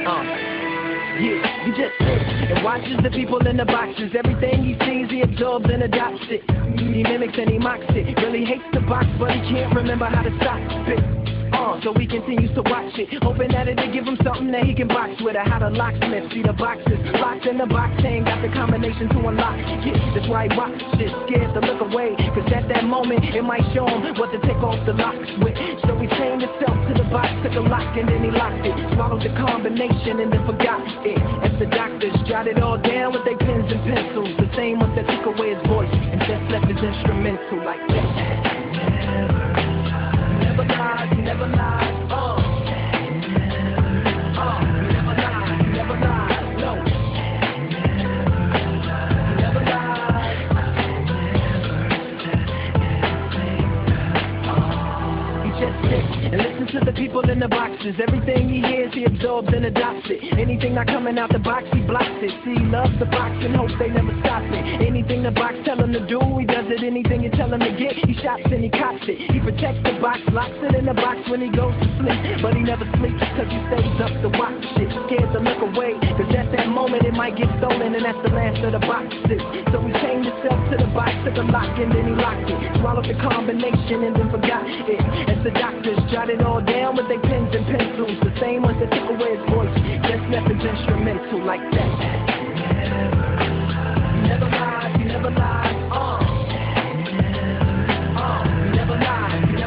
Yeah, he just sits and watches the people in the boxes. Everything he sees, he absorbs and adopts it. He mimics and he mocks it. Really hates the box, but he can't remember how to stop it. So he continues to watch it, hoping that it'll give him something that he can box with. Or how the locksmith see the boxes locked in the box, ain't got the combination to unlock. Yeah, that's why he rocks shit, scared to look away, cause at that moment it might show him what to take off the locks with. So he chained himself to the box, took a lock and then he locked it, swallowed the combination and then forgot it. As the doctors jotted all down with their pens and pencils, the same ones that took away his voice and just left his instrumental like that. Never lies, never lies, never lies, never lies, no. Never lies. He just sits and listens to the people in the boxes. Everything he hears, he absorbs and adopts it. Anything not coming out the box, he blocks it. See, he loves the box and hopes they never stop it. Anything the box tell him to do, he does it. Anything you tell him to get, he shops and he cops it. He protects the box, locks it in the box when he goes to sleep. But he never sleeps cause he stays up to watch shit. Scared to look away, cause at that moment it might get stolen and that's the last of the boxes. So he chained himself to the box, took a lock and then he locked it. Swallowed the combination and then forgot it. As the doctors jotted all down with their pens and pencils, the same ones that took away his voice, just left his instrumental like that.